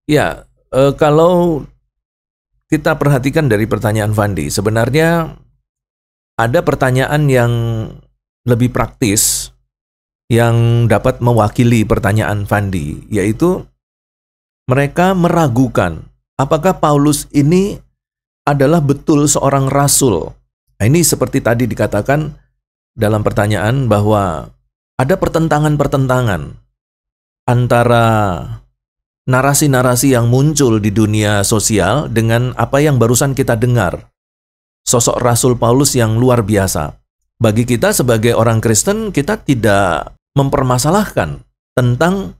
Ya, kalau kita perhatikan dari pertanyaan Fandi, sebenarnya ada pertanyaan yang lebih praktis yang dapat mewakili pertanyaan Fandi, yaitu mereka meragukan apakah Paulus ini adalah betul seorang rasul. Nah, ini seperti tadi dikatakan dalam pertanyaan bahwa ada pertentangan-pertentangan antara narasi-narasi yang muncul di dunia sosial dengan apa yang barusan kita dengar. Sosok Rasul Paulus yang luar biasa. Bagi kita sebagai orang Kristen, kita tidak mempermasalahkan tentang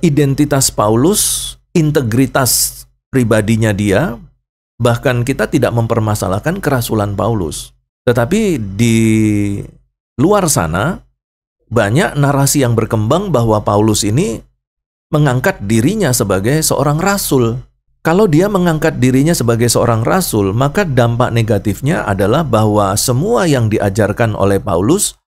identitas Paulus, integritas pribadinya dia, bahkan kita tidak mempermasalahkan kerasulan Paulus. Tetapi di luar sana, banyak narasi yang berkembang bahwa Paulus ini mengangkat dirinya sebagai seorang rasul. Kalau dia mengangkat dirinya sebagai seorang rasul, maka dampak negatifnya adalah bahwa semua yang diajarkan oleh Paulus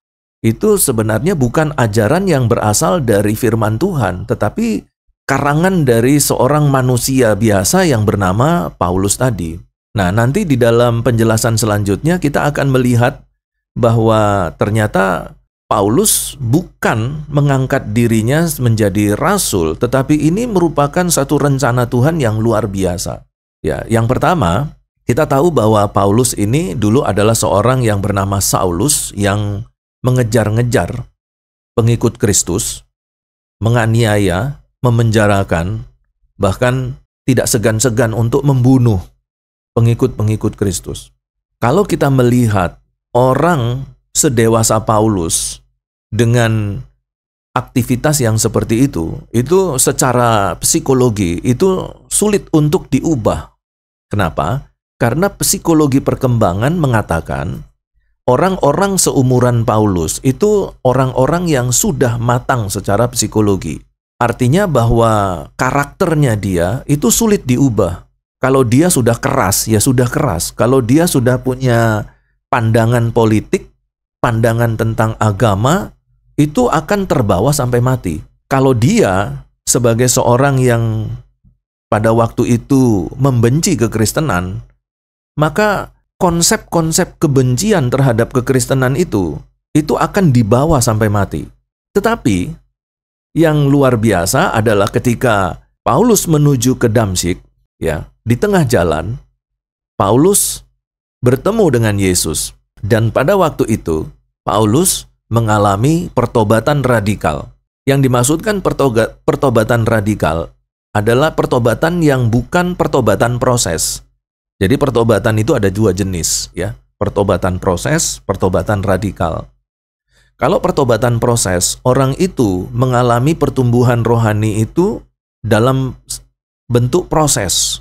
itu sebenarnya bukan ajaran yang berasal dari firman Tuhan, tetapi karangan dari seorang manusia biasa yang bernama Paulus tadi. Nah, nanti di dalam penjelasan selanjutnya kita akan melihat bahwa ternyata Paulus bukan mengangkat dirinya menjadi rasul, tetapi ini merupakan satu rencana Tuhan yang luar biasa. Ya, yang pertama, kita tahu bahwa Paulus ini dulu adalah seorang yang bernama Saulus yang mengejar-ngejar pengikut Kristus, menganiaya, memenjarakan, bahkan tidak segan-segan untuk membunuh pengikut-pengikut Kristus. Kalau kita melihat orang sedewasa Paulus dengan aktivitas yang seperti itu secara psikologi itu sulit untuk diubah. Kenapa? Karena psikologi perkembangan mengatakan orang-orang seumuran Paulus itu orang-orang yang sudah matang secara psikologi. Artinya bahwa karakternya dia itu sulit diubah. Kalau dia sudah keras, ya sudah keras. Kalau dia sudah punya pandangan politik, pandangan tentang agama, itu akan terbawa sampai mati. Kalau dia sebagai seorang yang pada waktu itu membenci kekristenan, maka konsep-konsep kebencian terhadap kekristenan itu akan dibawa sampai mati. Tetapi yang luar biasa adalah ketika Paulus menuju ke Damsyik, ya, di tengah jalan, Paulus bertemu dengan Yesus. Dan pada waktu itu, Paulus mengalami pertobatan radikal. Yang dimaksudkan pertobatan radikal adalah pertobatan yang bukan pertobatan proses. Jadi pertobatan itu ada dua jenis, ya. Pertobatan proses, pertobatan radikal. Kalau pertobatan proses, orang itu mengalami pertumbuhan rohani itu dalam bentuk proses.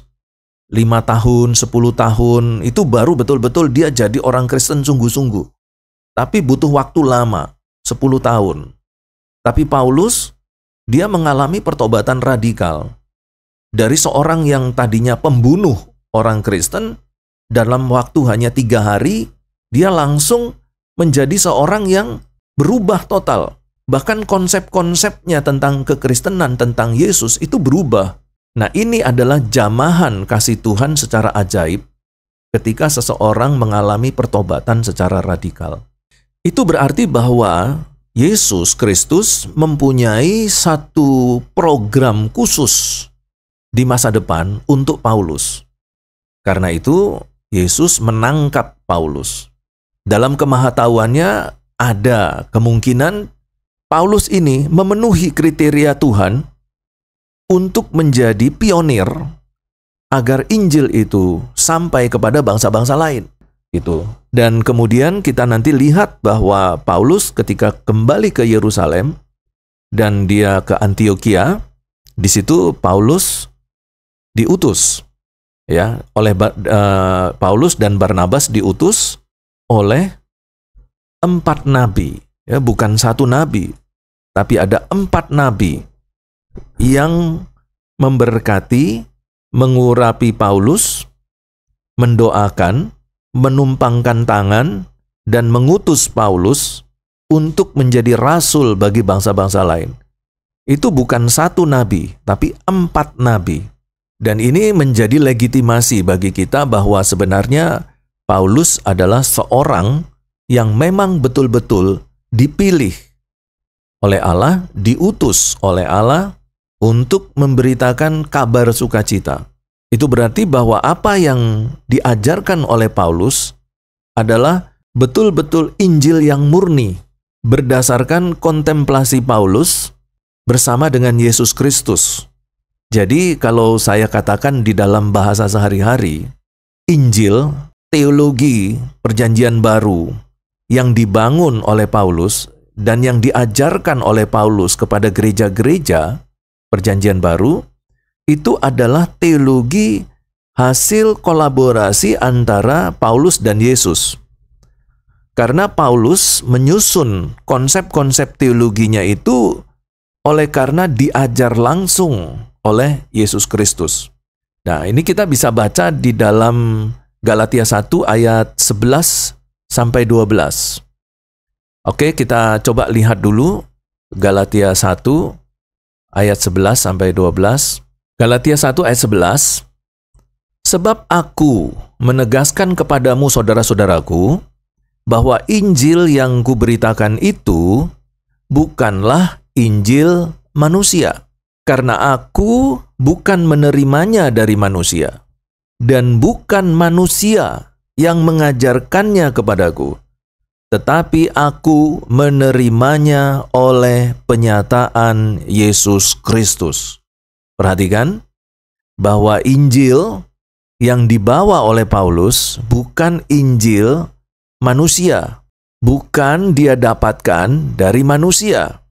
5 tahun, 10 tahun, itu baru betul-betul dia jadi orang Kristen sungguh-sungguh. Tapi butuh waktu lama, 10 tahun. Tapi Paulus, dia mengalami pertobatan radikal. Dari seorang yang tadinya pembunuh orang Kristen, dalam waktu hanya 3 hari, dia langsung menjadi seorang yang berubah total. Bahkan konsep-konsepnya tentang kekristenan, tentang Yesus itu berubah. Nah, ini adalah jamahan kasih Tuhan secara ajaib ketika seseorang mengalami pertobatan secara radikal. Itu berarti bahwa Yesus Kristus mempunyai satu program khusus di masa depan untuk Paulus. Karena itu, Yesus menangkap Paulus. Dalam kemahatauannya, ada kemungkinan Paulus ini memenuhi kriteria Tuhan untuk menjadi pionir agar Injil itu sampai kepada bangsa-bangsa lain. Gitu. Dan kemudian kita nanti lihat bahwa Paulus ketika kembali ke Yerusalem dan dia ke Antiokhia, di situ Paulus diutus, ya, oleh Paulus dan Barnabas diutus oleh 4 nabi, ya, bukan 1 nabi, tapi ada 4 nabi yang memberkati, mengurapi Paulus, mendoakan, menumpangkan tangan, dan mengutus Paulus untuk menjadi rasul bagi bangsa-bangsa lain. Itu bukan 1 nabi, tapi 4 nabi. Dan ini menjadi legitimasi bagi kita bahwa sebenarnya Paulus adalah seorang yang memang betul-betul dipilih oleh Allah, diutus oleh Allah untuk memberitakan kabar sukacita. Itu berarti bahwa apa yang diajarkan oleh Paulus adalah betul-betul Injil yang murni, berdasarkan kontemplasi Paulus bersama dengan Yesus Kristus. Jadi kalau saya katakan di dalam bahasa sehari-hari, Injil, teologi Perjanjian Baru yang dibangun oleh Paulus dan yang diajarkan oleh Paulus kepada gereja-gereja Perjanjian Baru, itu adalah teologi hasil kolaborasi antara Paulus dan Yesus. Karena Paulus menyusun konsep-konsep teologinya itu oleh karena diajar langsung oleh Yesus Kristus. Nah, ini kita bisa baca di dalam Galatia 1 ayat 11 sampai 12. Oke, kita coba lihat dulu Galatia 1 ayat 11 sampai 12. Galatia 1 ayat 11. Sebab aku menegaskan kepadamu saudara-saudaraku bahwa Injil yang kuberitakan itu bukanlah Injil manusia. Karena aku bukan menerimanya dari manusia, dan bukan manusia yang mengajarkannya kepadaku, tetapi aku menerimanya oleh penyataan Yesus Kristus. Perhatikan bahwa Injil yang dibawa oleh Paulus bukan Injil manusia, bukan dia dapatkan dari manusia.